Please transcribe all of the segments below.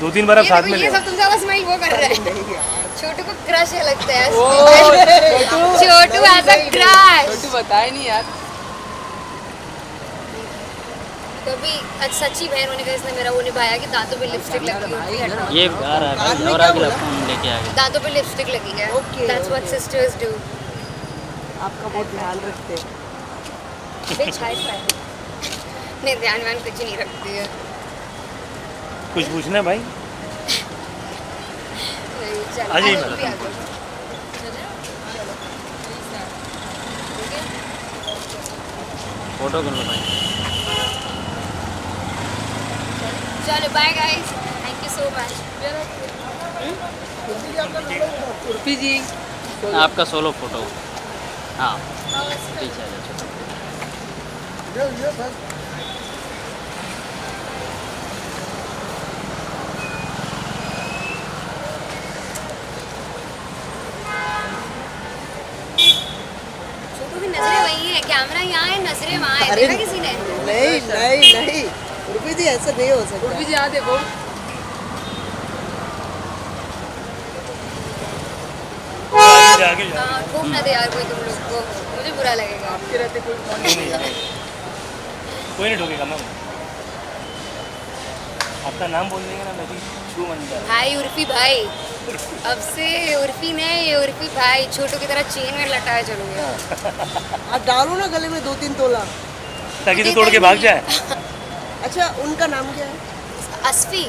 2-3 बार आप साथ में ले ये सब तुम ज्यादा स्माइल वो कर रहा है। छोटू को क्रश लगता है। छोटू ऐसा क्रश। छोटू बताए नहीं यार। कभी सच्ची बहन होने का इसने मेरा वो निभाया कि दांतों पे लिपस्टिक लगी हुई है। ये आ रहा है भाई और आगे फोन लेके आ गया। दांतों पे लिपस्टिक लगी है। That's what sisters do. आपका बहुत ध्यान रखते हैं। Bitch, high five. नहीं ध्यान वान कुछ नहीं रखती है। कुछ पूछना है भाई? चल, आ जाइए भी मैडम। आ जाओ। फोटो कर लो भाई। चलो bye guys, thank you so much. Urfi ji आपका सोलो फोटो। हाँ पीछे आ जाओ। छोटू की नजरें वही है, कैमरा यहाँ है, नजरें वहाँ है। अरे देखा किसी ने? नहीं उर्फी जी ऐसा नहीं हो सकता। उर्फी जी यहाँ देखो। आगे जा। हाँ, ठोक ना दे यार कोई तुम लोग को, मुझे बुरा लगेगा। आपके रहते कोई कोई नहीं ठोकेगा मैम। आपका नाम बोल देंगे ना मैं भी छू मंदिर। हाय उर्फी भाई, अब से उर्फी नहीं उर्फी भाई। छोटू की तरह चेन में लटाए चलोगे। आप डालो ना गले में 2-3 तोला। ताकि तू तोड़ के भाग जाए। अच्छा उनका नाम क्या है? अस्फी।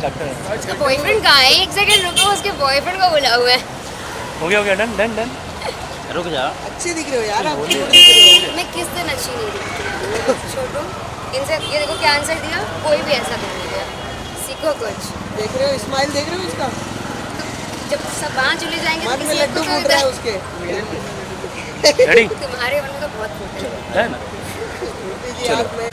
डॉक्टर उसका बॉयफ्रेंड कहाँ है? एक सेकंड रुको, उसके बॉयफ्रेंड को बुला हुआ है। हो गया डन। रुक जा। अच्छे दिख रहे हो यार आप। क्यूट दिख रहे हो। मैं किस दिन अच्छी नहीं दिखती छोटू? इनसे ये देखो क्या आंसर दिया, कोई भी ऐसा नहीं दिया। सीखो कुछ। देख रहे हो स्माइल देख रहे हो इसका? जब सब वहाँ चले जाएंगे मन तो में किसी लड्डू को तो फूट रहा है उसके। रेडी तुम्हारे मन में तो बहुत फूटे हैं। डन। उर्फी जी आप में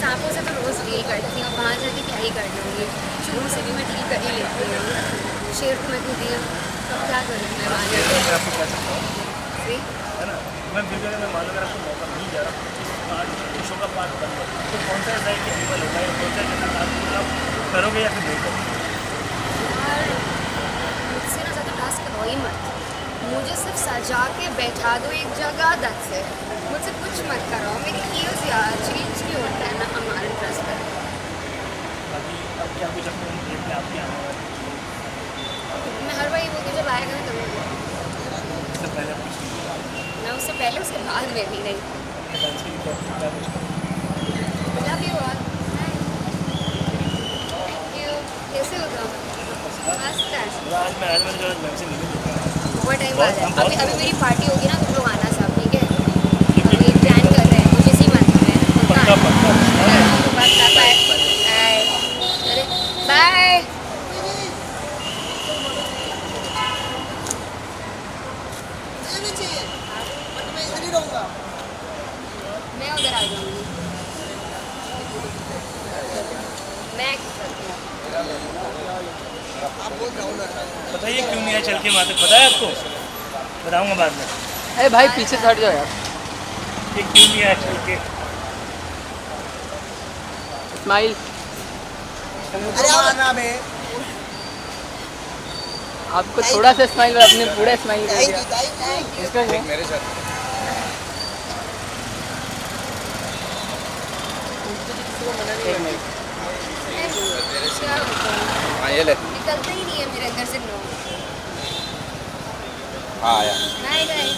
सांपों से तो रोज डील करती हूँ, वहाँ जाके क्या ही कर लूँगी। चूहों से भी मैं डील कर ही लेती हूँ। शेर को मैं खुद ही हूँ, तो क्या करूँ मैं वहाँ जाके? आपको क्या सकता हूँ See? है ना। मैं फिर भी अगर मैं मान लो अगर आपको मौका मिल जा रहा तो आज शो का पार्ट बन गया तो कौन सा ऐसा है कि एनिमल होगा या कौन सा ऐसा टास्क आप करोगे या फिर नहीं करोगे? यार मुझसे ना ज़्यादा टास्क करो ही मत। मुझे सिर्फ सजा के बैठा दो एक जगह, दस से मुझसे कुछ मत कराओ। मेरी हील्स यार चेंज नहीं होता है ना हमारे ट्रस्ट पर। बाकी अब क्या कुछ अपने डेट में आपके आने वाले मैं हर बार ये बोलती हूँ जब आएगा ना करूँगी। इससे पहले आप कुछ नहीं किया। मैं उससे पहले उसके बाद में भी नहीं। डांस की टॉपिक क्या कुछ करो। Love you all. Thank you. कैसे हो तुम? मस्त है। आज मैं जो मैम से मिलूँ बहुत टाइम बाद है। अभी मेरी पार्टी होगी ना, तुम लोग आना सब, ठीक है? अभी प्लान कर रहे हैं कुछ इसी मंथ में। पक्का बाय। अरे बाय। मैं इधर ही रहूँगा। मैं उधर आ जाऊंगी। मैं आप बोल रहा हूँ ना। बताइए क्यों नहीं आया चल के वहाँ तक, पता है आपको? बताऊँगा बाद में। अरे भाई पीछे से हट जाओ यार। ये क्यों नहीं आया चल के? स्माइल। आपको थोड़ा सा स्माइल और अपने पूरा स्माइल कर दिया। इसका क्या? मेरे साथ एक मिनट। हाँ ये ले। निकलता ही नहीं है मेरे अंदर से नो। हाँ आया। Bye guys.